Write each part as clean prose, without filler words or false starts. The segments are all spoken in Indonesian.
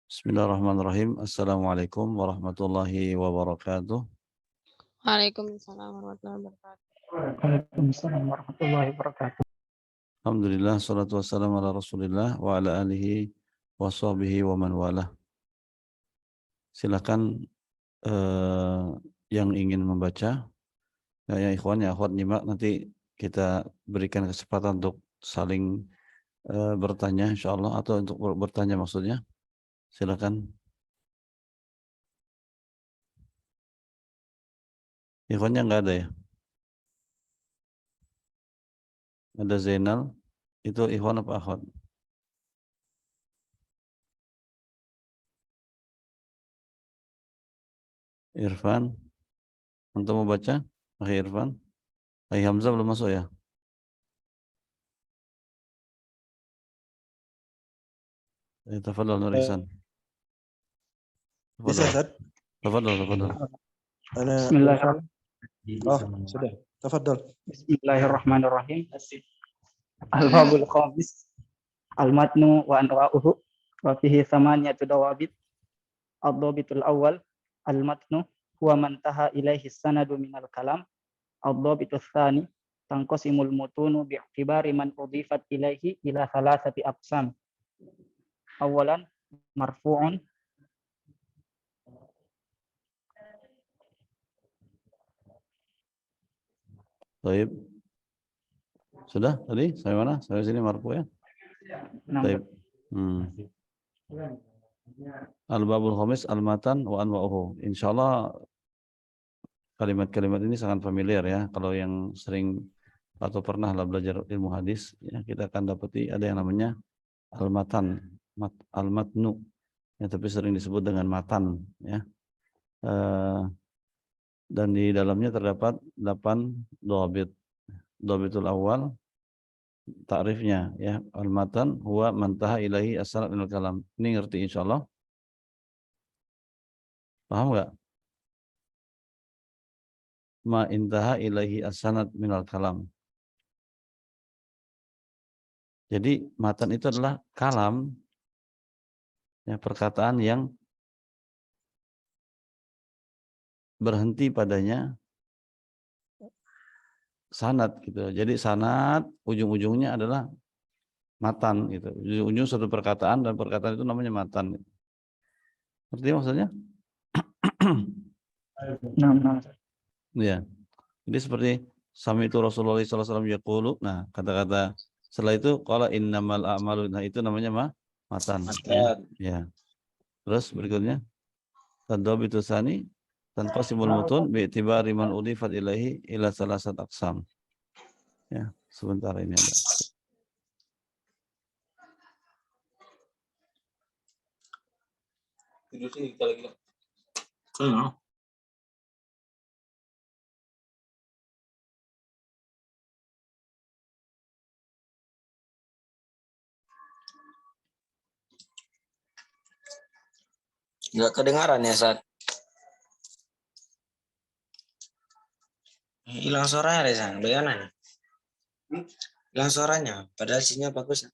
Bismillahirrahmanirrahim. Assalamualaikum warahmatullahi wabarakatuh. Waalaikumsalam warahmatullahi wabarakatuh. Waalaikumsalam warahmatullahi wabarakatuh. Alhamdulillah, salatu wassalamu ala rasulillah wa ala alihi wa sahbihi wa man walah. Silakan yang ingin membaca, ya ikhwan, ya akhwat nyimak, nanti kita berikan kesempatan untuk saling bertanya insyaallah, atau untuk bertanya maksudnya. Silakan. Ikhwannya enggak ada ya? Ada Zainal, itu ikhwan apa akhwat? Irfan, untuk mau baca? Akhi Irfan? Akhi Hamzah belum masuk ya? Tafadhal Nur Ihsan. Bisa, Ustaz? Tafadhal. Bismillahirrahmanirrahim. Oh, sudah. Tafadhal. Bismillahirrahmanirrahim. Al-babul khamis. Al-matnu wa anwa'uhu wa fihi thamaniyatu dawabit. Ad-dhabitul awal al-matnu huwa man taha ilaihi sanadu minal kalam. Ad-dhabitul tsani tanqasimul mutunu bi'tibari man udhifat ilaihi ila thalathati aqsam. Awalan marfu'un Baik. Sudah tadi? Saya mana? Saya sini marfu ya. Baik. Al-babul khamis al-matan wa anwa'uhu. Insyaallah kalimat-kalimat ini sangat familiar ya. Kalau yang sering atau pernah belajar ilmu hadis, ya, kita akan dapati ada yang namanya al-matan, al-matnu, ya, tapi sering disebut dengan matan, ya. Dan di dalamnya terdapat 8 dhabit. Dhabitul awal, ta'rifnya ya, al-matan huwa mantaha ilahi as-sanad minal kalam. Ini ngerti insyaallah? Paham enggak? Ma intaha ilahi as-sanad minal kalam. Jadi matan itu adalah kalam, ya, perkataan yang berhenti padanya sanad gitu. Jadi sanad ujung-ujungnya adalah matan gitu. Ujung suatu perkataan, dan perkataan itu namanya matan. Ngerti maksudnya? Nah. Ya. Jadi seperti sami itu Rasulullah SAW yaqulu. Nah, kata-kata setelah itu qala innamal a'malu, nah itu namanya matan. Ya. Terus berikutnya tadhabitu tsani tanqasimul mutun bi'tibari man udhifat ilaihi ila salasat aqsam. Ya, sebentar ini ada. Tidur sini kita lagi. Nggak kedengaran ya, Sat? Hilang suaranya, Resan. Bagaimana? Hilang suaranya, padahal sinyal bagus.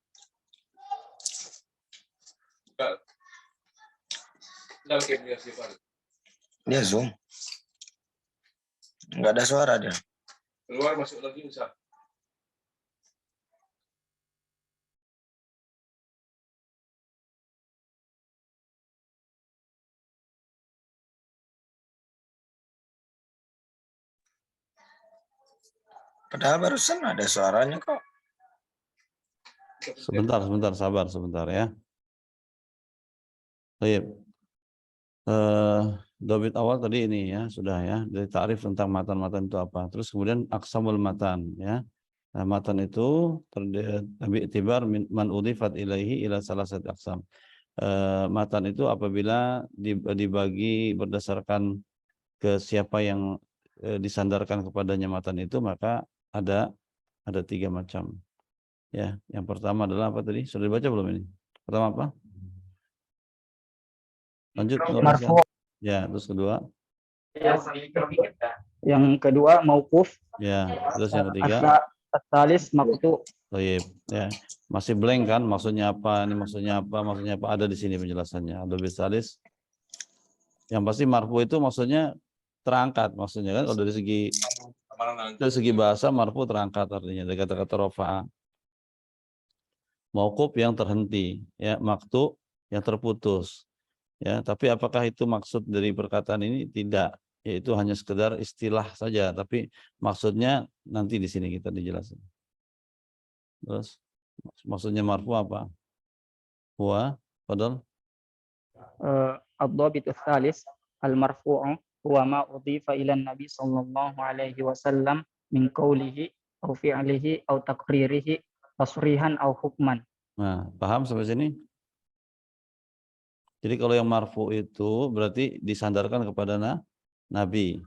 Dia Zoom. Nggak ada suara dia. Keluar masuk lagi bisa. Padahal barusan ada suaranya kok. Sebentar, sabar sebentar ya. Baik. Dhabit awal tadi ini ya, sudah ya, dari ta'rif tentang matan itu apa. Terus kemudian aqsamul matan ya. Nah, matan itu bi'tibar man udhifat ilaihi ila salasat aqsam. Matan itu apabila dibagi berdasarkan ke siapa yang disandarkan kepadanya matan itu, maka ada 3 macam. Ya, yang pertama adalah apa tadi? Sudah dibaca belum ini? Pertama apa? Lanjut. Ya, terus kedua? Yang kedua mauquf. Ya, terus yang ketiga? At-talis maqtu. Baik, ya. Masih blank kan? Maksudnya apa? Ini maksudnya apa? Maksudnya apa? Ada di sini penjelasannya. Ada bisalis. Yang pasti marfu itu maksudnya terangkat, maksudnya kan? Kalau dari segi bahasa marfu terangkat artinya dari kata-kata rofa'a. Mauquf yang terhenti, ya. Maktu yang terputus, ya. Tapi apakah itu maksud dari perkataan ini? Tidak. Yaitu hanya sekedar istilah saja. Tapi maksudnya nanti di sini kita dijelaskan. Terus maksudnya marfu apa? Huwa, padahal Ad-dhabitu tsalis al-marfu'u huwa ma udhifa ila Nabi sallallahu alaihi wasallam min qawlihi aw fi'lihi aw taqririhi tasrihan aw hukman. nah, paham sampai sini? Jadi kalau yang marfu itu berarti disandarkan kepada Nabi.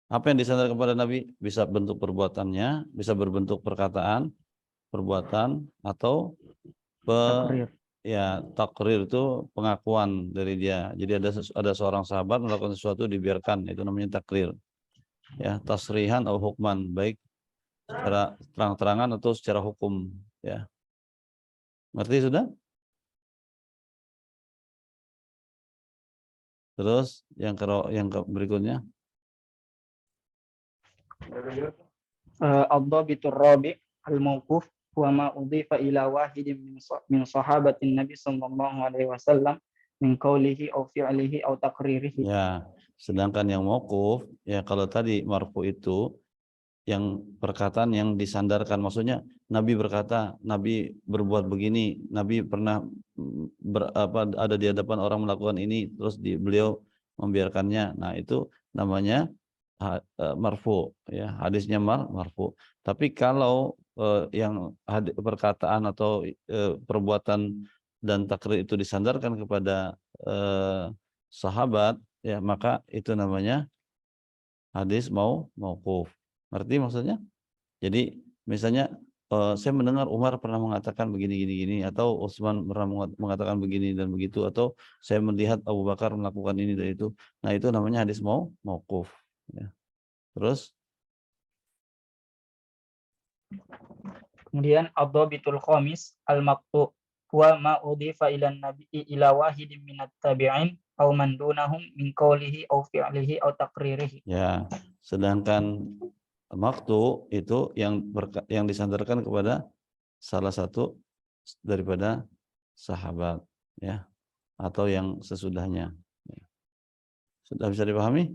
Apa yang disandarkan kepada Nabi? Bisa bentuk perbuatannya, bisa berbentuk perkataan, perbuatan, atau Takrir. takrir itu pengakuan dari dia. Jadi ada seorang sahabat melakukan sesuatu dibiarkan, itu namanya takrir. Ya, tasrihan atau hukman, baik secara terang-terangan atau secara hukum, ya. Ngerti sudah? Terus yang berikutnya, Ad-dhabitu rabi al-mawquf huwa ma udhifa ila wahidin min sahabatin Nabi sallallahu alaihi wasallam min qawlihi aw fi'lihi aw taqririhi. ya. Sedangkan yang mauquf, ya kalau tadi marfu itu yang perkataan yang disandarkan, maksudnya Nabi berkata, Nabi berbuat begini, Nabi pernah ada di hadapan orang melakukan ini, terus beliau membiarkannya. Nah, itu namanya marfu, ya, hadisnya marfu. Tapi kalau yang perkataan atau perbuatan dan takrir itu disandarkan kepada sahabat, ya, maka itu namanya hadis mauquf. Ngerti maksudnya? Jadi misalnya saya mendengar Umar pernah mengatakan begini, atau Utsman pernah mengatakan begini dan begitu, atau saya melihat Abu Bakar melakukan ini dan itu. Nah, itu namanya hadis mauquf, ya. Terus Kemudian ad-dhabitul khamis al-maqtu huwa ma udhifa ila nabi ila wahidin minat tabi'in aw man dunahum min qawlihi aw fi'lihi aw taqririhi. ya, sedangkan maktu itu yang disandarkan kepada salah satu daripada sahabat, ya, atau yang sesudahnya. Sudah bisa dipahami?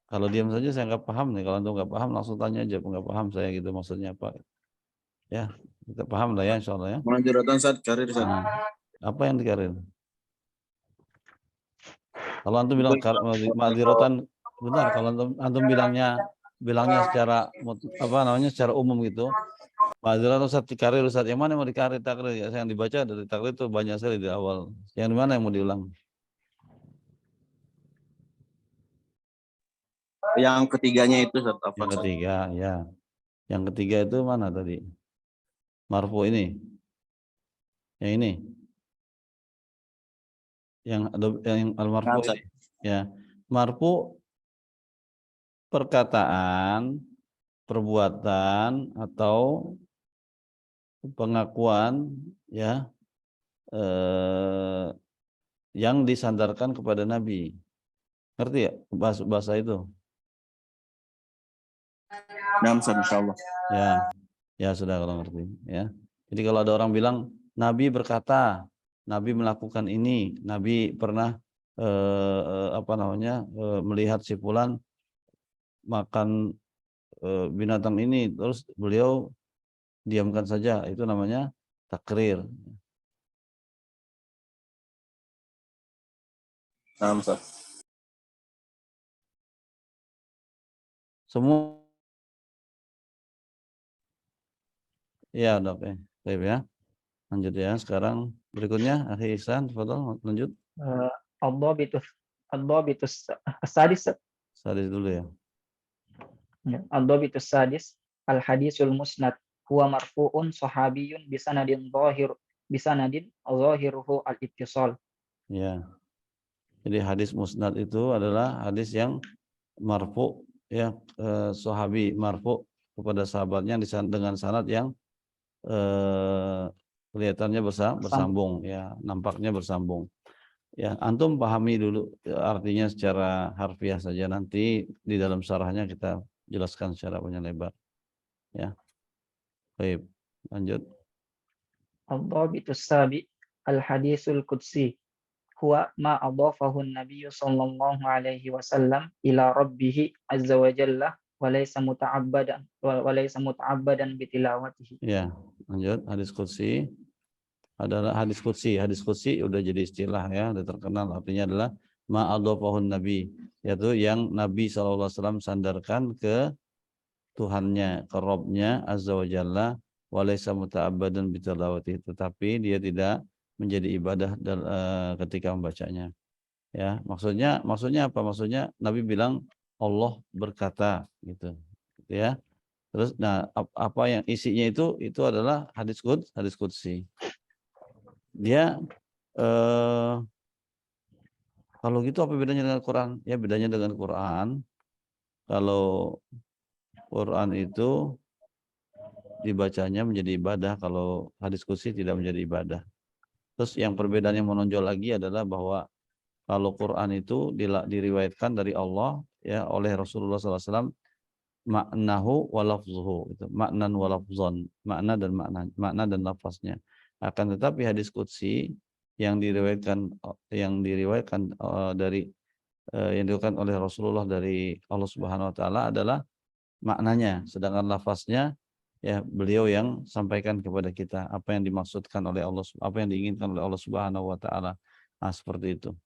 Kalau diam saja saya nggak paham nih. Kalau antum nggak paham langsung tanya aja, nggak paham saya gitu maksudnya apa. Ya, kita paham lah ya insya Allah ya. Juratan saat karir saat. Nah, apa yang dikarir? Kalau antum bilang ma'dzirotan, benar. Kalau antum bilangnya secara secara umum gitu. Ma'dzirotan Ustaz dikarir, Ustaz yang mana yang mau dikarir takrir? Ya, yang dibaca dari takrir itu banyak sekali di awal. Yang di mana yang mau diulang? Yang ketiganya itu saat apa? Yang ketiga, ya. Yang ketiga itu mana tadi? Marfu ini. Yang ini. Yang al-marfu ini. Ya. Marfu perkataan, perbuatan atau pengakuan, ya, yang disandarkan kepada Nabi. Ngerti ya bahasa itu? Dalam insyaallah. Ya. Ya sudah kalau ngerti, ya. Jadi kalau ada orang bilang Nabi berkata, Nabi melakukan ini, Nabi pernah melihat si fulan makan binatang ini, terus beliau diamkan saja, itu namanya takrir. Semua ya, Dok, ya. Baik ya. Lanjut ya. Sekarang berikutnya Akhi Ihsan, tafadhol lanjut. Ad-dhabitus sadis. Sadis dulu ya. Ad-dhabitus sadis al-hadisul musnad huwa marfu'un sahabiyun bisanadin zahiruhu al-ittisal. Ya. Jadi hadis musnad itu adalah hadis yang marfu, ya sahabi marfu kepada sahabatnya dengan sanad yang kelihatannya bersambung ya, nampaknya bersambung. Ya, antum pahami dulu artinya secara harfiah saja, nanti di dalam syarahnya kita jelaskan secara panjang lebar. Ya. Baik, lanjut. Ad-dhabitus sabi al-hadisul qudsi huwa ma adhafahu an-nabiy sallallahu alaihi wasallam ila rabbih azza wa jalla wa laysa muta'abbadan bi tilawatihi. Ya, lanjut. Hadis qudsi adalah hadis qudsi. Hadis qudsi udah jadi istilah ya, udah terkenal. Artinya adalah ma adhafahun nabi, yaitu yang Nabi SAW sandarkan ke Tuhannya, ke Rabb-nya azza wa jalla, wa laysa muta'abbadan bi tilawatihi, tetapi dia tidak menjadi ibadah ketika membacanya. Ya, maksudnya apa? Maksudnya Nabi bilang Allah berkata gitu. Gitu ya. Terus nah apa yang isinya itu adalah hadis qudsi. Dia kalau gitu apa bedanya dengan Quran? Ya bedanya dengan Quran. Kalau Quran itu dibacanya menjadi ibadah, kalau hadis qudsi tidak menjadi ibadah. Terus yang perbedaan yang menonjol lagi adalah bahwa kalau Quran itu diriwayatkan dari Allah ya oleh Rasulullah SAW, maknahu wa lafzuhu, itu maknan wa lafzon, makna dan lafaznya. Akan tetapi hadis qudsi yang diriwayatkan dari yang diriwayatkan oleh Rasulullah dari Allah Subhanahu wa taala adalah maknanya, sedangkan lafaznya ya beliau yang sampaikan kepada kita apa yang dimaksudkan oleh Allah, apa yang diinginkan oleh Allah Subhanahu wa taala. Nah, seperti itu.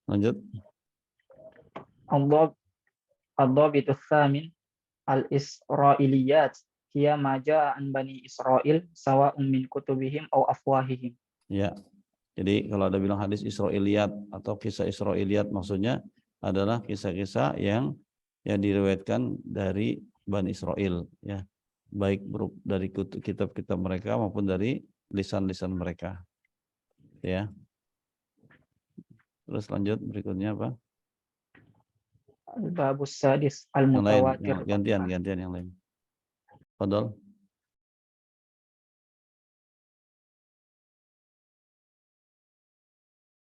Lanjut. Ad-dhabitus tsamin al-israiliyat hiya ma jaa an bani Israil sawa'un min kutubihim aw afwahihim. Ya. Jadi kalau ada bilang hadis Israiliyat atau kisah Israiliyat, maksudnya adalah kisah-kisah yang diriwayatkan dari Bani Israel ya. Baik dari kitab-kitab mereka maupun dari lisan-lisan mereka. Ya. Terus lanjut berikutnya apa? Al-babus sadis Yang lain, al-mutawatir. gantian yang lain. Fadal.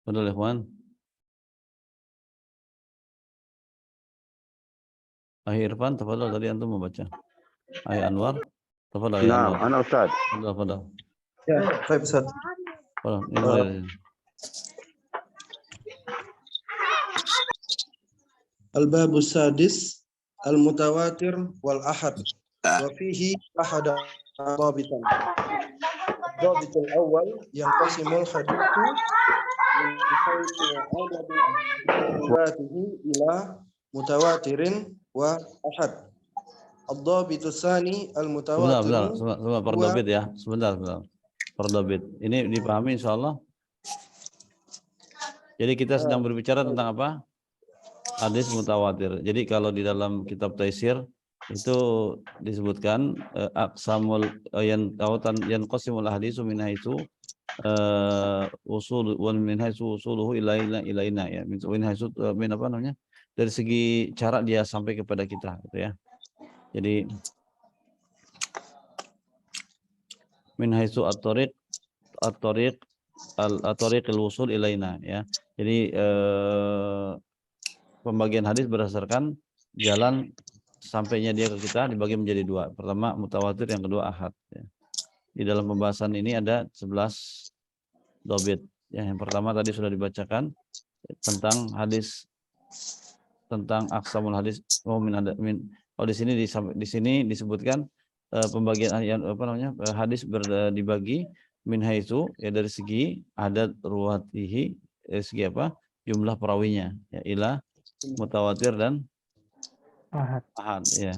Fadal ikhwan. Ahi Irfan, tafadhal, tadi antum membaca. Ahi Anwar, tafadhal ya Anwar. Nah, ana Ustaz. Tafadhal. Ya, baik Ustaz. Tafadhal, ini mulai dari sini. Al-babu sadis al-mutawatir wal ahad wa fihi ahad dhabitan. Dhabit al-awwal yanqasimul hadithu min haythu adadu ila mutawatirin wa ahad. Ad-dhabit tsani al-mutawatir. Sebentar, perdobit ya. Sebentar. Perdobit. Ini dipahami insyaallah. Jadi kita sedang berbicara tentang apa? Hadis mutawatir. Jadi kalau di dalam kitab Taisir itu disebutkan aqsamul yanqasimul hadisu min haitsu usul wa min haitsu usuluhu ilaina ya. Min haitsu min apa namanya? Dari segi cara dia sampai kepada kita gitu ya. Jadi min haitsu at-tariq al-wusul ilaina ya. Jadi pembagian hadis berdasarkan jalan sampainya dia ke kita dibagi menjadi dua. Pertama mutawatir, yang kedua ahad. Ya. Di dalam pembahasan ini ada 11 dhabit. Ya, yang pertama tadi sudah dibacakan tentang hadis, tentang aqsamul hadis. Di sini disebutkan pembagian hadis dibagi min haitsu ya dari segi adat ruwatihi, dari segi apa? Jumlah perawinya ya, ila mutawatir dan ahad ya.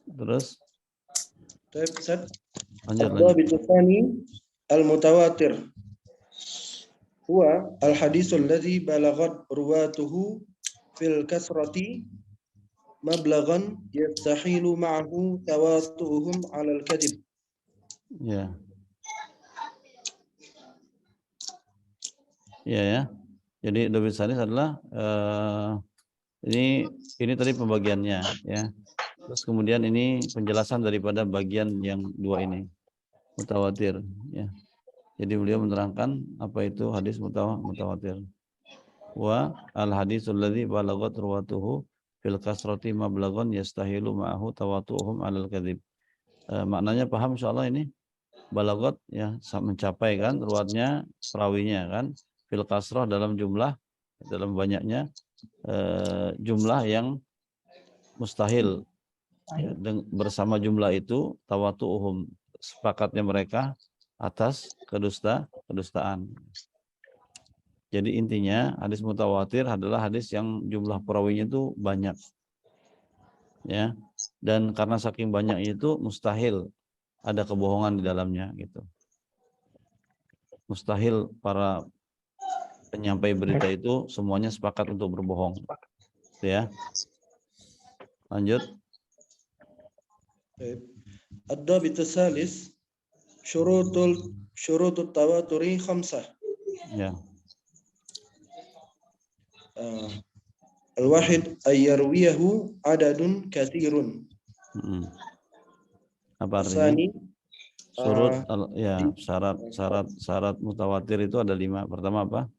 Terus lanjut. Ad-dhabit tsani al-mutawatir huwa al-haditsul ladzi balaghat ruwatuhu fil kasrati mablaghan yastahilu ma'ahu tawatuhum 'ala al-kadhib. Ya. Ya. Jadi Dobit Salis adalah ini tadi pembagiannya ya. Terus kemudian ini penjelasan daripada bagian yang dua ini, mutawatir ya. Jadi beliau menerangkan apa itu hadis mutawatir. Wa al hadisul ladzi balagat ruwatuhu fil kasrati mablaghun yastahilu ma'ahu tawatuhum 'alal kadzib. Maknanya paham insyaallah ini? Balagot ya mencapai kan ruwatnya perawinya kan fil kasrah dalam banyaknya jumlah yang mustahil ya, bersama jumlah itu tawatuhum sepakatnya mereka atas kedustaan. Jadi intinya hadis mutawatir adalah hadis yang jumlah perawinya itu banyak ya, dan karena saking banyaknya itu mustahil ada kebohongan di dalamnya gitu. Mustahil para penyampai berita itu semuanya sepakat untuk berbohong. Gitu ya. Lanjut. Ad-dabit tsalis syurutut tawaturi khamsah. Ya. Al-wahid ayyarwiyahu adadun katsirun. Apa artinya? Asani Surut ya syarat mutawatir itu ada 5. Pertama apa?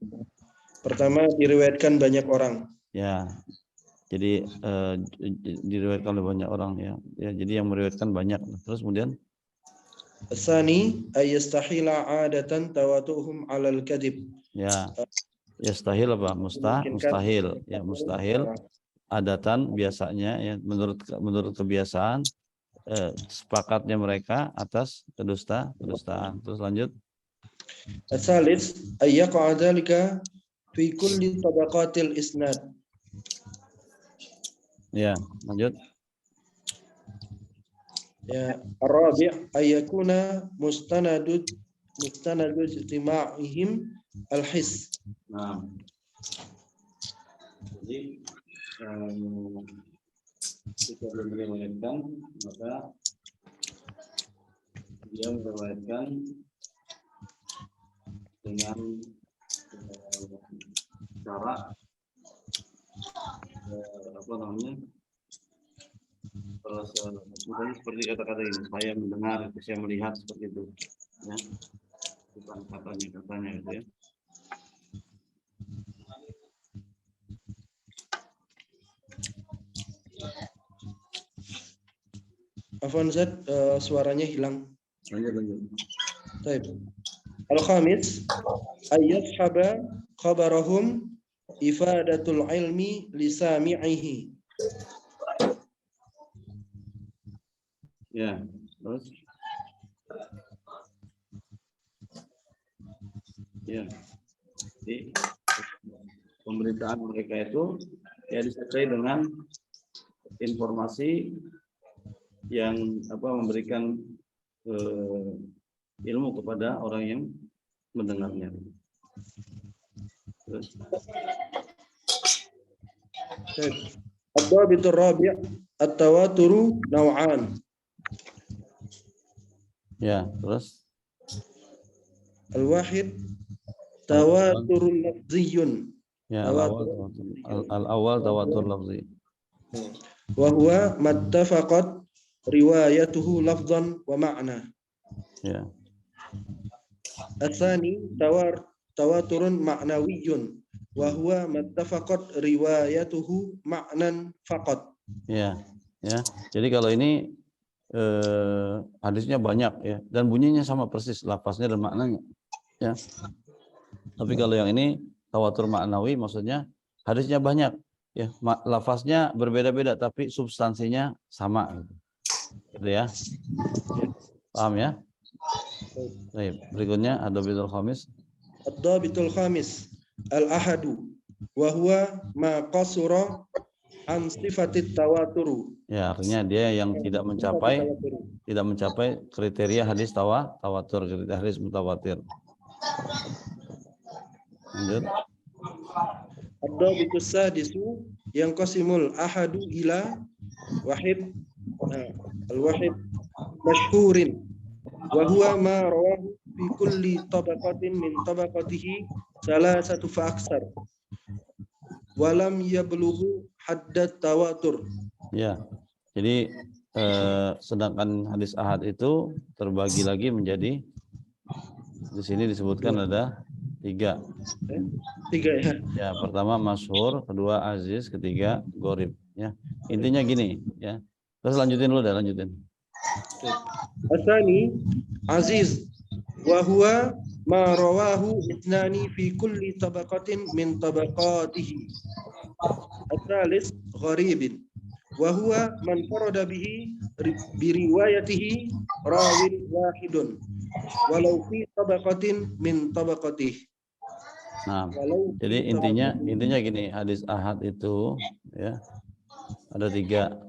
Pertama diriwayatkan banyak orang. Ya. Jadi diriwayatkan oleh banyak orang ya. Ya, jadi yang meriwayatkan banyak. Terus kemudian Asani ayastahila adatan tawatuhum 'alal kadhib. ya. Yastahil apa? Mustahil. Ya, mustahil adatan biasanya ya menurut kebiasaan sepakatnya mereka atas kedustaan. Terus lanjut. As-salis ayyaqa dzalika fi kulli tabaqatil isnad. Ya, lanjut. Ya, ar-rabi' ayyakuna mustanadud istima'ihim al-his. Nah. Jadi jika meriwayatkan maka dia meriwayatkan dengan cara apa namanya seperti kata-kata ini, saya mendengar, saya melihat seperti itu ya, bukan katanya gitu ya. Afwan Zat, suaranya hilang. Lanjut. Baik. Al-khamis ayyashaba khabarahum ifadatul ilmi lisami'ihi. Ya, terus ya. Jadi pemberitaan mereka itu ya disertai dengan informasi yang memberikan ilmu kepada orang yang mendengarnya. Terus Ad-dabitur rabi' at-tawaturu naw'an. Ya, terus Al-wahid tawaturul lafziyyun. ya, al-awwal tawatur lafzi. Wa huwa mattafaqat riwayatuhu lafzan wa ma'na. Ya. Ats-tsani tawaturun ma'nawiyyun wa huwa mattafaqat riwayatuhu ma'nan faqat. Ya. Jadi kalau ini hadisnya banyak ya dan bunyinya sama persis lafaznya dan maknanya. Ya. Tapi kalau yang ini tawatur ma'nawi maksudnya hadisnya banyak ya, lafaznya berbeda-beda tapi substansinya sama gitu ya. Paham ya? Baik, berikutnya ad-dabitul khamis. Ad-dabitul khamis al-ahadu wa huwa ma qasura an sifatit tawaturu. Ya, artinya dia yang tidak mencapai kriteria hadis tawatur, kriteria hadis mutawatir. Lanjut. Ad-dabitus sadisu yang qasimul ahadu ila wahid al-wahid masyhurin wa huwa ma rawahu fi kulli tabaqatin min tabaqatihi salasatu fa aksar. walam yablughu haddat tawatur. Ya. Jadi sedangkan hadis ahad itu terbagi lagi menjadi, di sini disebutkan ada 3. 3 ya. Ya, pertama masyhur, kedua aziz, ketiga gharib. Ya, intinya gini, ya. Terus lanjutin dulu, lanjutin. Asani aziz wa huwa ma rawahu ithnani fi kulli tabaqatin min tabaqatihi. Atsalis gharibin wa huwa man farada bihi bi riwayatihi rawin wahidun walau fi tabaqatin min tabaqatihi. Nah, jadi intinya gini, hadis ahad itu ya ada 3.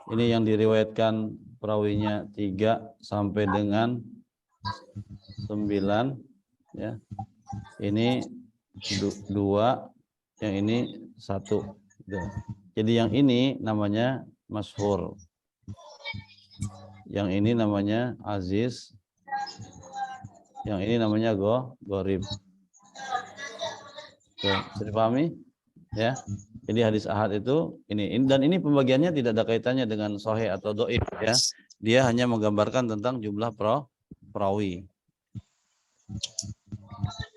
Ini yang diriwayatkan perawinya 3 sampai dengan 9 ya. Ini 2, yang ini 1. Jadi yang ini namanya masyhur. Yang ini namanya aziz. Yang ini namanya gharib. Bisa dipahami? Ya. Jadi hadis ahad itu ini dan ini pembagiannya tidak ada kaitannya dengan sahih atau dhaif ya. Dia hanya menggambarkan tentang jumlah perawi.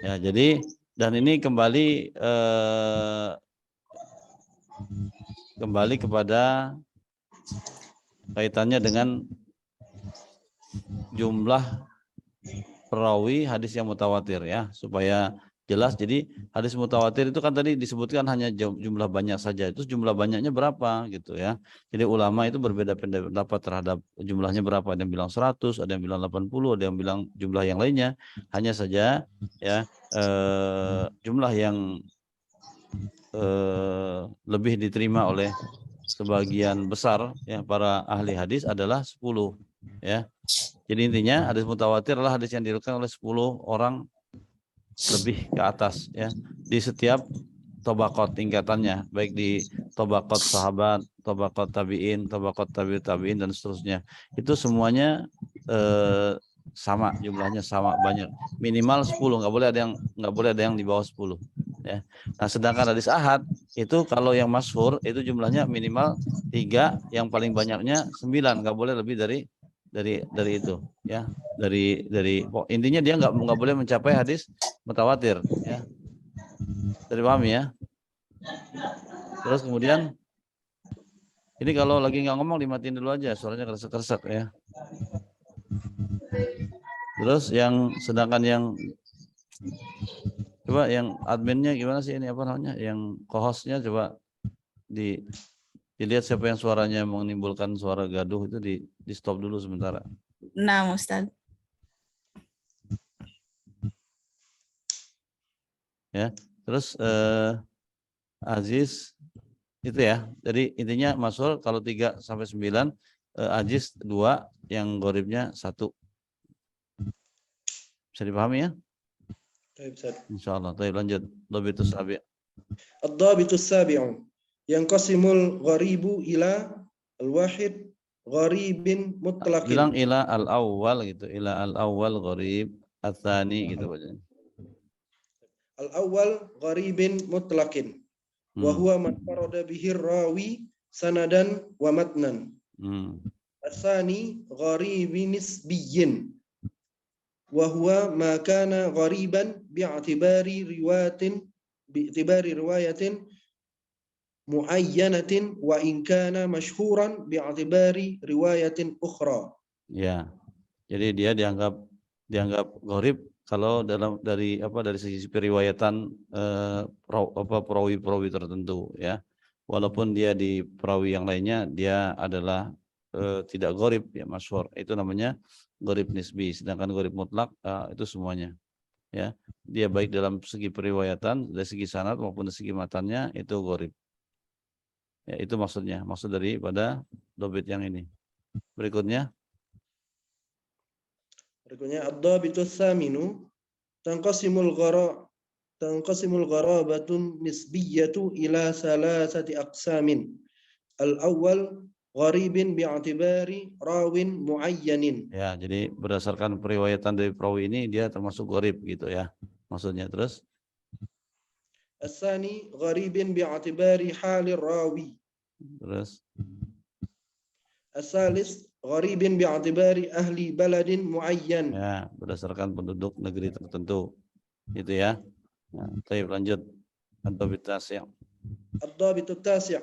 Ya, jadi dan ini kembali kepada kaitannya dengan jumlah perawi hadis yang mutawatir ya, supaya jelas. Jadi hadis mutawatir itu kan tadi disebutkan hanya jumlah banyak saja. Itu jumlah banyaknya berapa gitu ya. Jadi ulama itu berbeda pendapat terhadap jumlahnya berapa. Ada yang bilang 100, ada yang bilang 80, ada yang bilang jumlah yang lainnya. Hanya saja ya jumlah yang lebih diterima oleh sebagian besar ya para ahli hadis adalah 10 ya. Jadi intinya hadis mutawatir adalah hadis yang diriwayatkan oleh 10 orang lebih ke atas ya, di setiap tobaqat tingkatannya, baik di tobaqat sahabat, tobaqat tabi'in, tobaqat tabi'in dan seterusnya. Itu semuanya sama, jumlahnya sama banyak, minimal 10, nggak boleh ada yang di bawah 10 ya. Nah, sedangkan hadis ahad itu kalau yang masyhur itu jumlahnya minimal 3, yang paling banyaknya 9, nggak boleh lebih dari itu ya, dari intinya dia nggak boleh mencapai hadis mutawatir ya. Dari paham ya. Terus kemudian ini kalau lagi nggak ngomong dimatiin dulu aja, suaranya keresek-keresek ya. Terus yang sedangkan yang coba yang adminnya gimana sih, ini apa namanya, yang co-hostnya coba dilihat siapa yang suaranya menimbulkan suara gaduh, itu di stop dulu sementara. Nah, Ustaz. Ya, terus aziz itu ya. Jadi intinya masyhur kalau 3 sampai 9, aziz 2, yang gharibnya 1. Bisa dipahami ya? Insyaallah. Baik, lanjut. Dhabitus sabi'. Ad-dhabitus sabi'u yanqasimul gharibu ila al-wahid gharibin mutlaqin. Bilang ila al-awwal gitu, ila al-awwal gharib, ats-tsani gitu bacanya. Al-awwal gharibin mutlaqin wa huwa man farada bihi rawi sanadan wa matnan. Ats-tsani gharibin nisbiyyin wa huwa ma kana ghariban bi'tibari riwayatin muayyanatin wa in kana masyhuran bi'tibari riwayatin ukhra. Ya. Jadi dia dianggap gharib kalau dari sisi periwayatan perawi tertentu ya. Walaupun dia di perawi yang lainnya dia adalah tidak gharib ya, masyhur. Itu namanya gharib nisbi. Sedangkan gharib mutlak itu semuanya ya. Dia baik dalam segi periwayatan, dari segi sanad maupun dari segi matannya itu gharib. Ya, itu maksudnya, maksud daripada dhabit yang ini. Berikutnya ad-dhabitus tsaminu tanqasimul gharabatun nisbiyatu ila salasati aqsamin. Al-awwal gharibin bi'atibari rawin muayyanin. Ya, jadi berdasarkan periwayatan dari perawi ini dia termasuk gharib gitu ya. Maksudnya terus الثاني غريب باعتبار حال الراوي. Terus الثالث غريب باعتبار أهل بلد معين. ya, berdasarkan penduduk negeri tertentu. Gitu ya. Nah, baik, lanjut. Ad-Dabit Tasya'. الضابط التاسع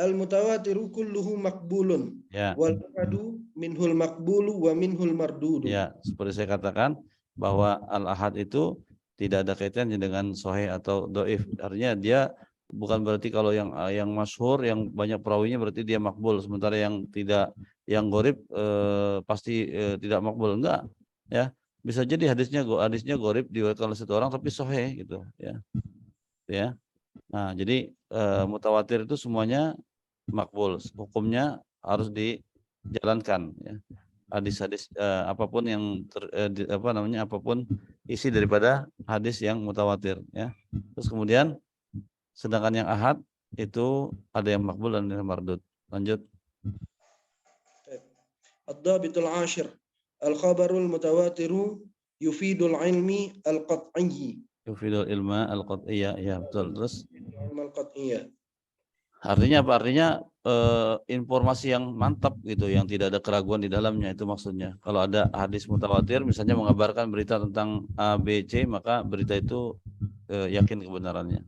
المتواتر كله مقبول Ya. والأحد منه المقبول ومنه المردود. Ya, seperti saya katakan bahwa al-ahad itu tidak ada kaitannya dengan sahih atau dhaif. Artinya dia bukan berarti kalau yang masyhur, yang banyak perawinya berarti dia makbul, sementara yang tidak, yang gharib pasti tidak makbul. Enggak, ya. Bisa jadi hadisnya gharib diriwayatkan oleh satu orang tapi sahih gitu, ya. Ya. Nah, jadi mutawatir itu semuanya makbul, hukumnya harus dijalankan, ya. Hadis-hadis apapun yang apapun isi daripada hadis yang mutawatir, ya. Terus kemudian sedangkan yang ahad itu ada yang makbul dan yang mardud. Lanjut. الضابط العاشر الخبر المتواتر يفيد العلم القطعي. Yufidul ilma al-qat'iyah, ya betul. Terus العلم القطعي. artinya apa? Artinya informasi yang mantap gitu, yang tidak ada keraguan di dalamnya, itu maksudnya. Kalau ada hadis mutawatir misalnya mengabarkan berita tentang A, B, C, maka berita itu yakin kebenarannya.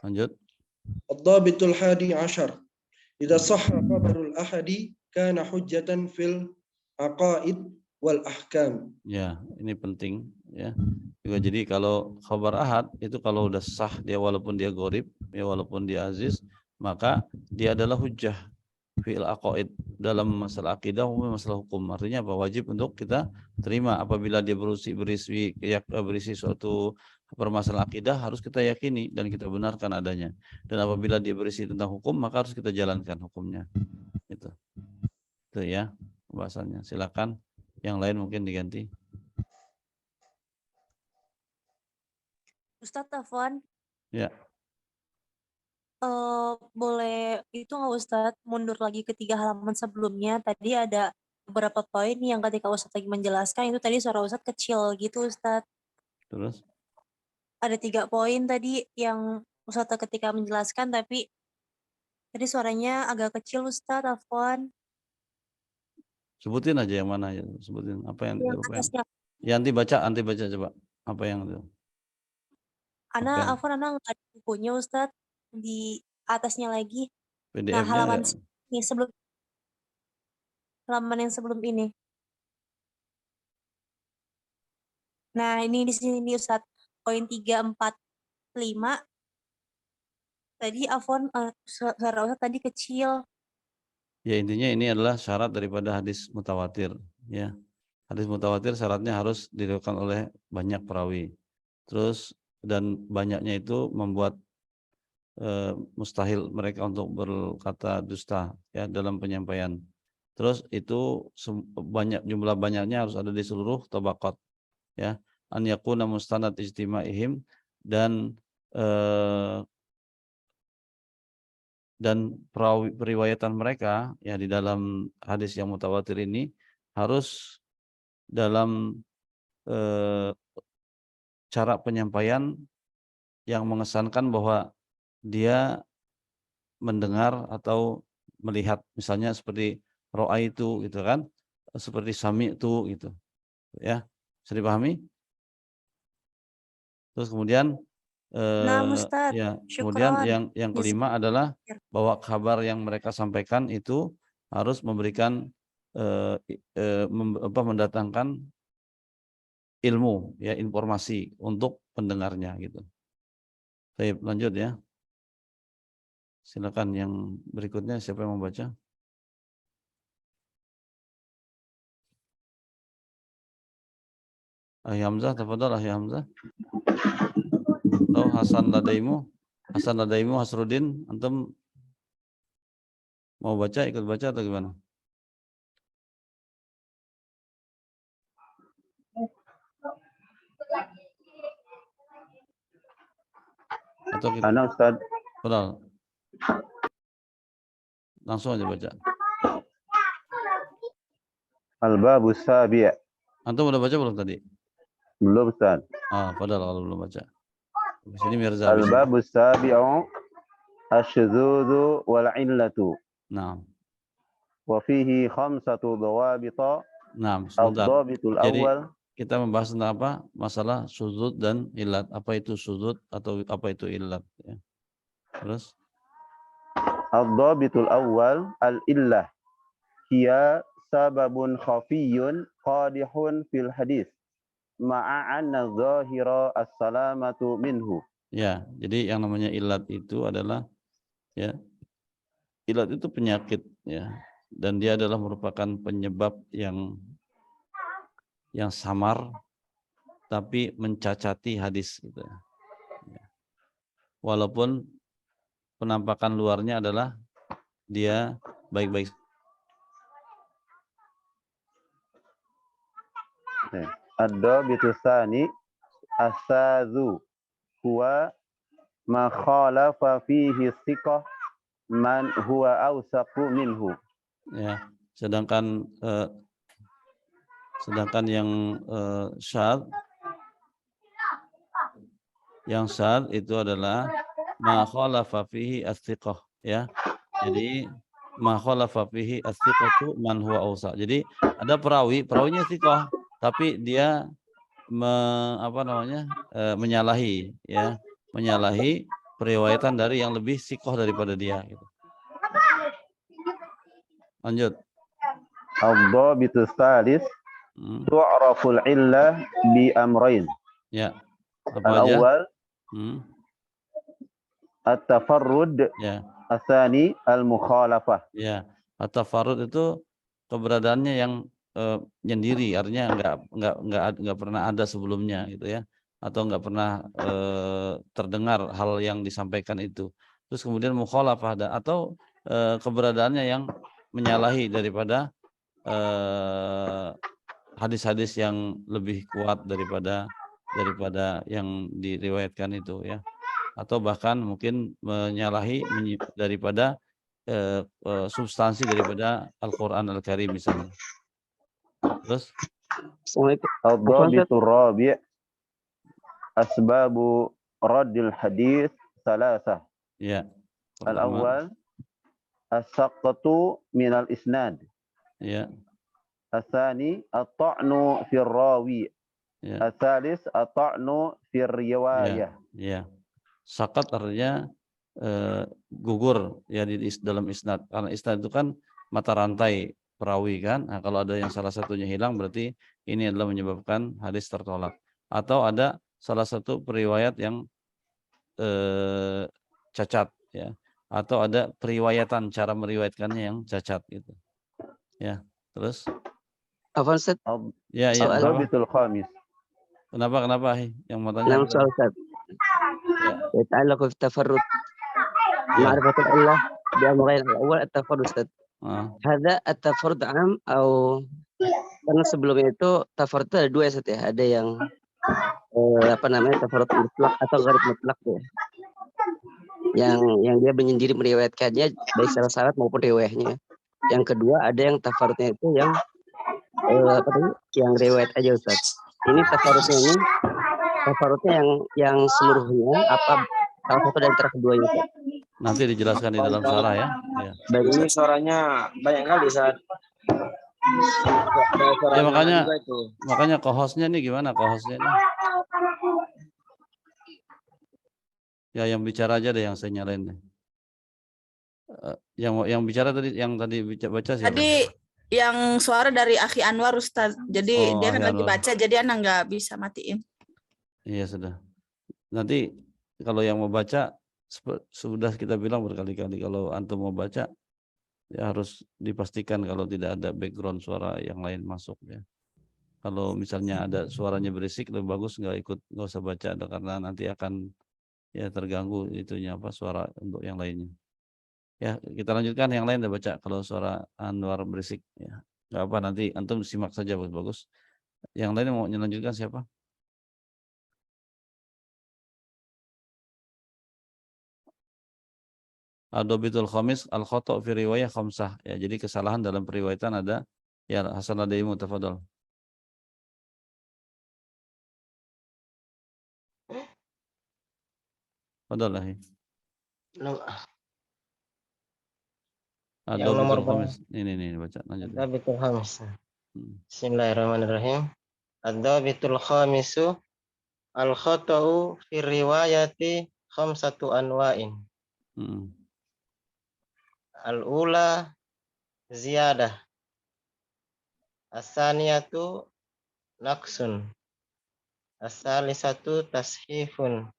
Lanjut. الضابط الحادي عشر إذا صح خبر الأحد كان حجة في العقائد والأحكام. Ya, ini penting, ya. Juga jadi kalau khabar ahad itu kalau udah sah dia, walaupun dia gharib, ya walaupun dia aziz, maka dia adalah hujjah fil aqaid, dalam masalah akidah maupun masalah hukum. Artinya apa? Wajib untuk kita terima apabila dia berisi suatu permasalahan akidah, harus kita yakini dan kita benarkan adanya. Dan apabila dia berisi tentang hukum, maka harus kita jalankan hukumnya. Itu ya pembahasannya. Silakan yang lain mungkin diganti. Ustadz Afwan, Ya. boleh itu nggak Ustadz mundur lagi ke 3 halaman sebelumnya? Tadi ada beberapa poin yang ketika Ustadz lagi menjelaskan itu tadi suara Ustadz kecil gitu Ustadz. Terus? Ada 3 poin tadi yang Ustadz ketika menjelaskan tapi tadi suaranya agak kecil Ustadz Afwan. Sebutin aja yang mana ya, sebutin apa yang Yang atasnya. Ya, anti baca coba. Apa yang itu? Afwan nggak ada bukunya Ustadz di atasnya lagi. PDF-nya Nah, halaman ya. ini halaman yang sebelum ini. Nah, ini di sini Ustadz poin 3, 4, 5. Tadi Afwan suara Ustadz tadi kecil. Ya, intinya ini adalah syarat daripada hadis mutawatir, ya. Hadis mutawatir syaratnya harus diriwayatkan oleh banyak perawi. Terus dan banyaknya itu membuat mustahil mereka untuk berkata dusta, ya, dalam penyampaian. Terus itu jumlah banyaknya harus ada di seluruh tabaqat, ya. An yakuna mustanad ijtima'ihim, dan periwayatan mereka ya di dalam hadis yang mutawatir ini harus dalam cara penyampaian yang mengesankan bahwa dia mendengar atau melihat, misalnya seperti ro'a itu gitu kan, seperti sami itu gitu, ya. Bisa dipahami? Terus kemudian ya, kemudian yang kelima adalah bahwa kabar yang mereka sampaikan itu harus memberikan mendatangkan ilmu, ya, informasi untuk pendengarnya gitu. Baik, lanjut ya. Silakan yang berikutnya, siapa yang membaca? Ahli Hamzah, tafadhal Ahli Hamzah. Atau Hasan Ladaimu, Hasrudin, antum mau baca, ikut baca atau gimana? Atau kita... Ana Ustaz. Betul. Langsung aja baca. Al-Babus Sabi'. Antum udah baca belum tadi? Belum Ustaz. Padahal kalau belum baca. Di sini Mirza. Al-babus sabi'u asydzudzu wal illatu. Nah. Wa fihi khamsatu dhawabita. Nah, sebentar. Ad-dhabitul Jadi awwal. kita membahas tentang apa? Masalah suzud dan ilat. Apa itu suzud atau apa itu ilat? Ya. Terus? Ad-dhabitul awwal al-illah. Hiya sababun khafiyyun qadihun fil hadis. Ma'anna zahira as-salamatu minhu. Ya, jadi yang namanya ilat itu adalah ya, ilat itu penyakit ya, dan dia adalah merupakan penyebab yang samar tapi mencacati hadis gitu ya. Walaupun penampakan luarnya adalah dia baik-baik. Ad-dhabitu tsani as-sadzu huwa ma khalafa fihi thiqah man huwa awsaqu minhu. Ya, sedangkan yang syadz itu adalah ma khalafa fihi as-thiqah ya. Jadi ma khalafa fihi as-thiqatu man huwa awsaq. Jadi ada perawinya thiqah tapi dia menyalahi ya, menyalahi periwayatan dari yang lebih thiqah daripada dia gitu. Lanjut. Ad-dhabitu tsalis tu'raful illah bi amrayn. Ya. Apa aja? Al-awwal at-tafarrud. Ya. Asani al-mukhalafah. Ya. At-tafarrud itu keberadaannya yang nyendiri, artinya nggak pernah ada sebelumnya gitu ya, atau nggak pernah terdengar hal yang disampaikan itu. Terus kemudian mukhalafah ada, atau keberadaannya yang menyalahi daripada hadis-hadis yang lebih kuat daripada yang diriwayatkan itu ya, atau bahkan mungkin menyalahi daripada substansi daripada Al-Quran Al-Karim misalnya. Terus Ad-dhabitu rabi' asbabu raddil hadis salasah. Ya. Al-awwal as-saqatu min al-isnad. Ya. As-tsani at-ta'nu fi rawi. Ya. As-tsalis at-ta'nu fi riwayah. Ya. Saqat artinya gugur ya di dalam isnad. Karena isnad itu kan mata rantai perawi kan. Nah, kalau ada yang salah satunya hilang berarti ini adalah menyebabkan hadis tertolak. Atau ada salah satu periwayat yang cacat ya. Atau ada periwayatan, cara meriwayatkannya yang cacat gitu. Ya. Terus? Afwan Ustaz. Ya, ya. Al-dhabitul khamis. Kenapa yang mau tanya? Nama soal Ustaz. يتعلق في التفرد معرفة الله بأمرين. الأول التفرد Ustaz. Hadza at-tafarrud am atau karena sebelumnya itu tafarrud itu ada dua ya Ustaz ya. Ada yang tafarrud mutlak atau ghaib mutlak ya. Yang dia menyendiri meriwayatkannya baik secara sanad maupun riwayahnya. Yang kedua ada yang tafarrudnya itu yang yang riwayat aja Ustaz. Ini tafarrudnya yang seluruhnya apa salah satu dari antara keduanya Ustaz. Nanti dijelaskan di dalam syarah ya. Ya. Baik, ini suaranya banyak kali saat. Ya makanya co-hostnya nih gimana co-hostnya nih? Ya yang bicara aja deh, yang saya nyalain deh. Yang bicara tadi, yang tadi baca siapa? Tadi yang suara dari Akhi Anwar Ustaz. Jadi dia kan lagi baca, jadi Ana nggak bisa matiin. Iya sudah. Nanti kalau yang mau baca, sudah kita bilang berkali-kali, kalau antum mau baca ya harus dipastikan kalau tidak ada background suara yang lain masuk ya. Kalau misalnya ada suaranya berisik, lebih bagus nggak usah baca, karena nanti akan ya terganggu itunya suara untuk yang lainnya. Ya kita lanjutkan, yang lain udah baca. Kalau suara Anwar berisik ya nggak apa, nanti antum simak saja bagus. Yang lain mau melanjutkan siapa? Ad-dhabitul khamis al-khata' fi riwayah khamsah. Ya, jadi kesalahan dalam periwayatan ada. Ya, Hasan Ladaimu, tafadhol. Fadal. No- Ada Yang nomor betul khamis. Ini baca lanjut. Ad-Dhabitul Khamis. Hmm. Bismillahirrahmanirrahim. Ad-Dhabitul Khamisu al-khata'u fi riwayati khamsatu anwa'in. Hmm. Al-ula ziyadah. As-saniyatu naqsun. As-salisatu tashifun.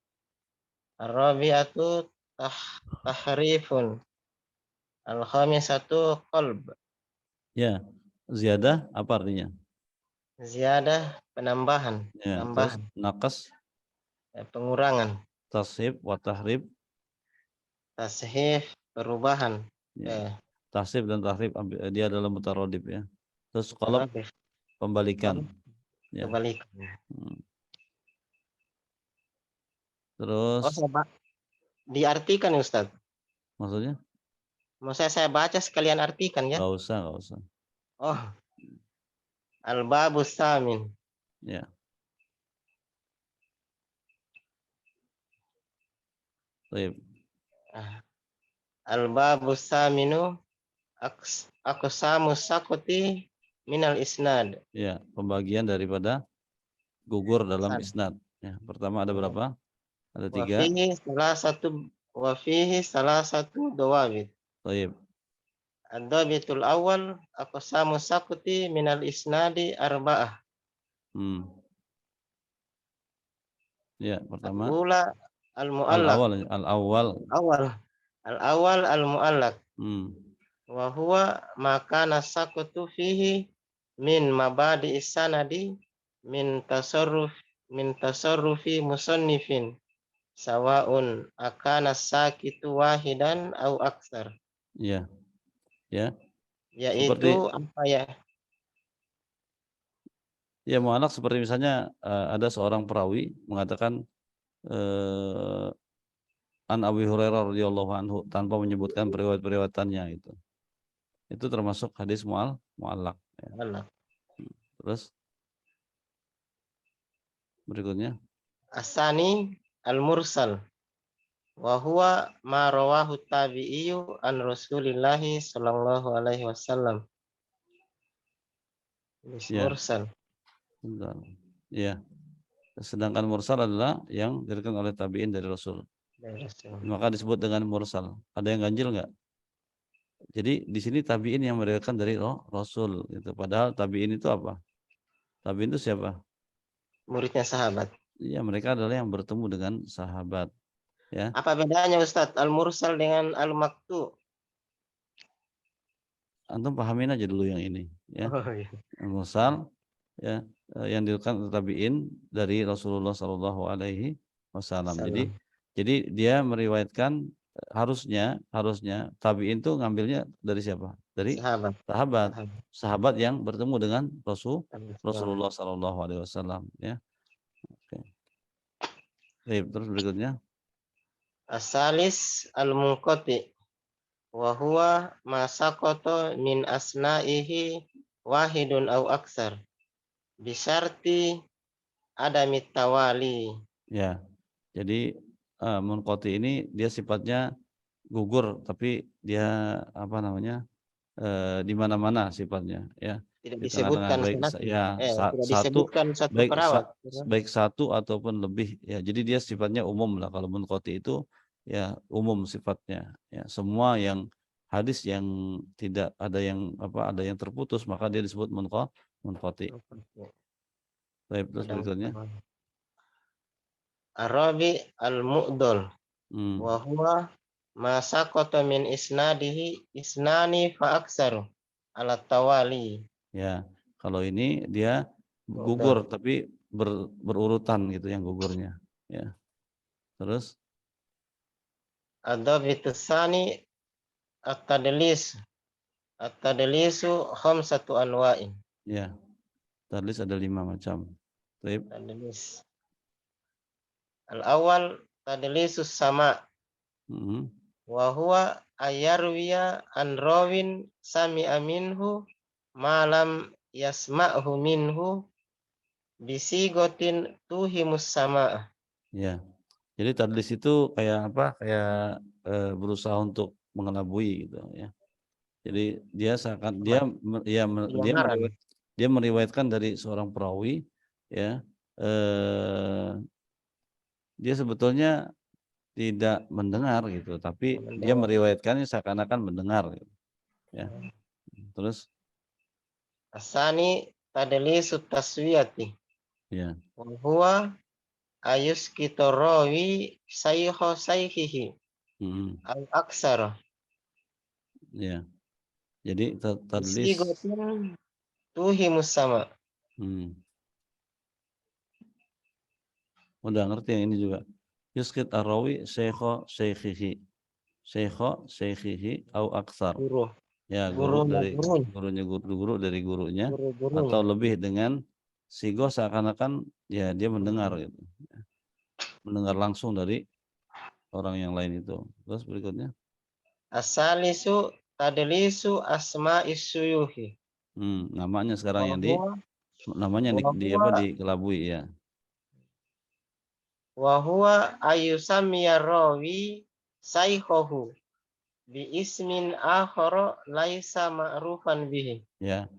Ar-rabi'atu tahrifun. Al-khamisatu qalb. Ya, ziyadah apa artinya? Ziyadah penambahan, Ya, terus tambahan, naqas, pengurangan, tashif, wa tahrib. tashif perubahan. Ya. Tasif dan tahrib dia adalah mutaradif ya. Terus qalb Taradif. pembalikan. Ya. Kebalikan. Terus diartikan ya Ustaz. maksudnya? Mau saya baca sekalian artikan ya? Gak usah. Oh. Al-babus samin. Ya. Baik. Al-babus saminu aqsamus sakuti minal isnad. Ya, pembagian daripada gugur dalam isnad. Ya, pertama ada berapa? Ada 3. Wa fihi salah satu dawabit. Baik. Ad-dhabitul awal aqsamus sakuti minal isnadi arba'ah. Ya, pertama. Al-ula al-mu'allaq. Al-awwal al-mu'allaq. Wa huwa ma kana sakutu fihi min mabadi sanadi min tasarrufi musannifin sawaun akana sakitu wahidan au aksar. Ya. Ya. Yaitu apa ya? Ya, mu'allaq seperti misalnya ada seorang perawi mengatakan an Abi Hurairah radhiyallahu anhu tanpa menyebutkan periwayat-periwayatannya itu. Itu termasuk hadis mu'allaq. Ya. Terus berikutnya Asani al-mursal wa huwa ma rawahu tabi'iyyu an Rasulillah sallallahu alaihi wasallam. Mursal. Ya. Sedangkan mursal adalah yang diriwayatkan oleh tabi'in dari Rasul. Maka disebut dengan mursal. Ada yang ganjil enggak? Jadi di sini tabi'in yang meriwayatkan dari Rasul gitu. Padahal tabi'in itu apa? Tabi'in itu siapa? Muridnya sahabat. Iya, mereka adalah yang bertemu dengan sahabat. Ya. Apa bedanya Ustadz al-mursal dengan al-maktu? Antum pahamin aja dulu yang ini, ya. Oh, iya. Al-mursal ya yang diriwayatkan tabi'in dari Rasulullah Shallallahu alaihi wasallam. Jadi dia meriwayatkan harusnya tabi'in itu ngambilnya dari siapa? Dari sahabat yang bertemu dengan Rasulullah Shallallahu alaihi wasallam, ya. Oke. Terus berikutnya Asalis al-munqati wa huwa ma saqata min asna'ihi wahidun au aksar bisyarti adamit tawali. Ya. Jadi munqati ini dia sifatnya gugur tapi dia apa namanya? Di mana-mana sifatnya, ya. Tidak disebutkan satu perawat. Baik satu ataupun lebih, ya. Jadi dia sifatnya umum lah. Kalau munqati itu ya umum sifatnya, ya. Semua yang hadis yang tidak ada yang terputus maka dia disebut munqati. Baik, terus berikutnya Arabi al-mu'dal wa huwa ma saqata min isnadihi isnani fa aksaru ala tawali. Ya, kalau ini dia gugur tapi berurutan gitu yang gugurnya, ya. Terus Ad-dhabitus tsani at-tadlisu khamsatu anwa'in. Ya. Tadlis ada 5 macam. Baik. Tadlis. Al-awwal tadlisus sama. Wa huwa ayarwiya an rawin sami'a minhu malam yasma'hu minhu bisigotin tuhimus sama. Ya. Jadi tadlis itu kayak apa? Kayak berusaha untuk mengelabui gitu ya. Jadi dia seakan dia meriwayatkan dari seorang perawi ya. Dia sebetulnya tidak mendengar gitu, tapi dia meriwayatkannya seakan-akan mendengar gitu. Ya. Terus Asani tadlisu taswiyati. ya. Wa huwa ayuskitu rawi sayyihu sayyihi al aksara. Ya. Jadi tadlis Sigotin tuhimus sama. Udah ngerti yang ini juga. Yuskit ar-rawi syekho syekhihi. Syekho syekhihi au aksar. Guru. Ya, guru dari gurunya guru dari gurunya atau lebih dengan sigo seakan-akan ya dia mendengar gitu. Mendengar langsung dari orang yang lain itu. Terus berikutnya. Asalisu tadlisu asma'is suyuhi. Namanya sekarang yang namanya dikelabui ya. Wa huwa ayusamiya rawi sayhohu bi ismin akhara laisa ma'rufan bihi. Ya.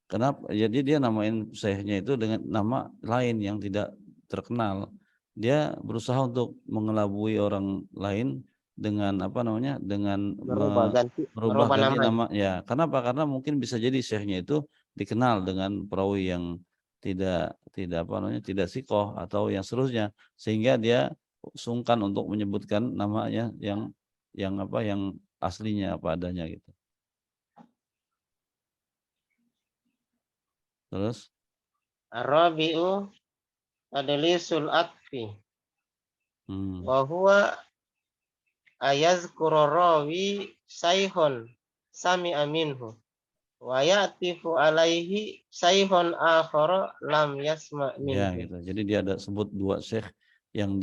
Kenapa? Jadi dia namain syekhnya itu dengan nama lain yang tidak terkenal. Dia berusaha untuk mengelabui orang lain dengan apa namanya? Dengan merubah ganti nama. Ya, kenapa? Karena mungkin bisa jadi syekhnya itu dikenal dengan perawi yang tidak apa namanya? Tidak sikoh atau yang seterusnya, sehingga dia sungkan untuk menyebutkan namanya yang aslinya apa adanya gitu. Terus Ar-rabi'u tadlisul atfi. Wa huwa ayazkuru rawi sayhun sami'a minhu wa ya'tifu alaihi sayhun akhara lam yasma' minhu. Ya gitu. Jadi dia ada sebut dua syekh yang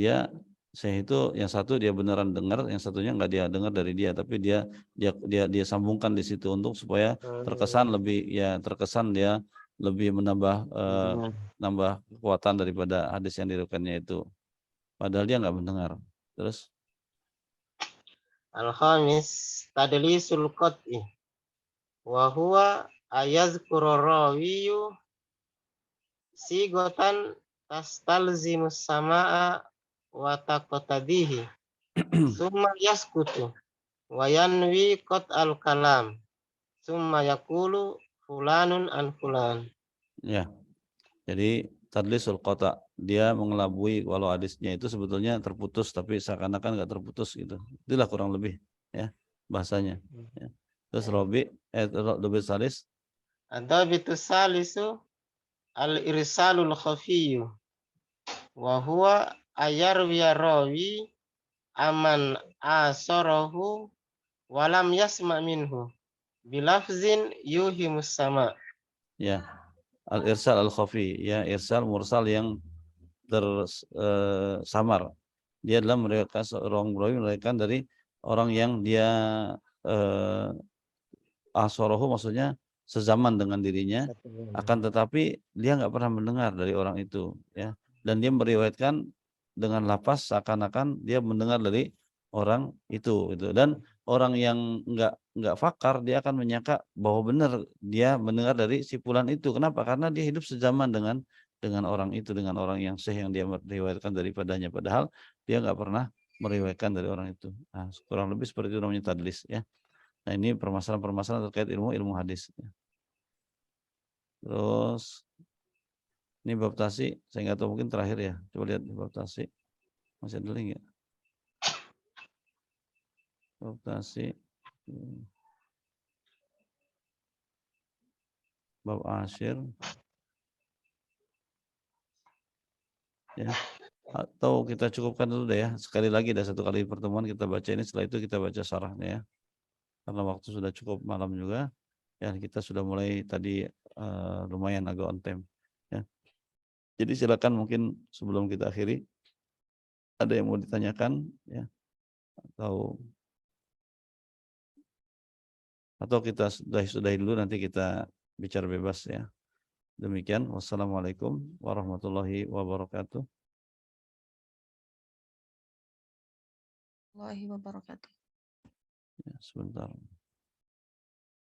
syekh itu yang satu dia beneran dengar, yang satunya enggak dia dengar dari dia, tapi dia sambungkan di situ untuk supaya terkesan dia lebih menambah nambah kekuatan daripada hadis yang diriwayatkannya itu. Padahal dia enggak mendengar. Terus Al-khamis tadlisul qat'i. Wa huwa ayazkuru rawiyu sigotan tastalzimus sama'a wa taqtadihi summa yaskutu wa yanwi qat'al kalam summa yaqulu fulanun an fulan. Ya. Jadi tadlisul qata, dia mengelabui walau hadisnya itu sebetulnya terputus tapi seakan-akan enggak terputus gitu. Itulah kurang lebih ya bahasanya. Ya. Terus Robi salis. Ad-dabitus salisu al-irsalul khafiyyu. Wa huwa ayarwiya rawi aman asarahu walam yasma minhu bilafzin yuhimus sama. Ya. Al-irsal al-khafi, ya irsal mursal yang tersamar. Dia adalah meriwayatkan dari orang yang dia asarahu maksudnya sezaman dengan dirinya, akan tetapi dia enggak pernah mendengar dari orang itu ya. Dan dia meriwayatkan dengan lafaz seakan-akan dia mendengar dari orang itu gitu. Dan orang yang enggak fakar dia akan menyangka bahwa benar dia mendengar dari si fulan itu. Kenapa? Karena dia hidup sezaman dengan orang itu, dengan orang yang syekh yang dia meriwayatkan daripadanya, padahal dia enggak pernah meriwayatkan dari orang itu. Nah, kurang lebih seperti itu namanya tadlis ya. Nah, ini permasalahan-permasalahan terkait ilmu hadis. Terus ini bab tasik, saya nggak tahu mungkin terakhir ya. Coba lihat di bab tasik. Masih ada link ya? Bab tasik. Bab asyir. Ya. Atau kita cukupkan dulu deh ya. Sekali lagi ada satu kali pertemuan kita baca ini, setelah itu kita baca syarahnya ya. Karena waktu sudah cukup malam juga. Ya, kita sudah mulai tadi lumayan agak on time ya. Jadi silakan mungkin sebelum kita akhiri ada yang mau ditanyakan ya, atau kita sudahi dulu, nanti kita bicara bebas ya. Demikian, wassalamualaikum warahmatullahi wabarakatuh. Warahmatullahi wabarakatuh. Ya, sebentar.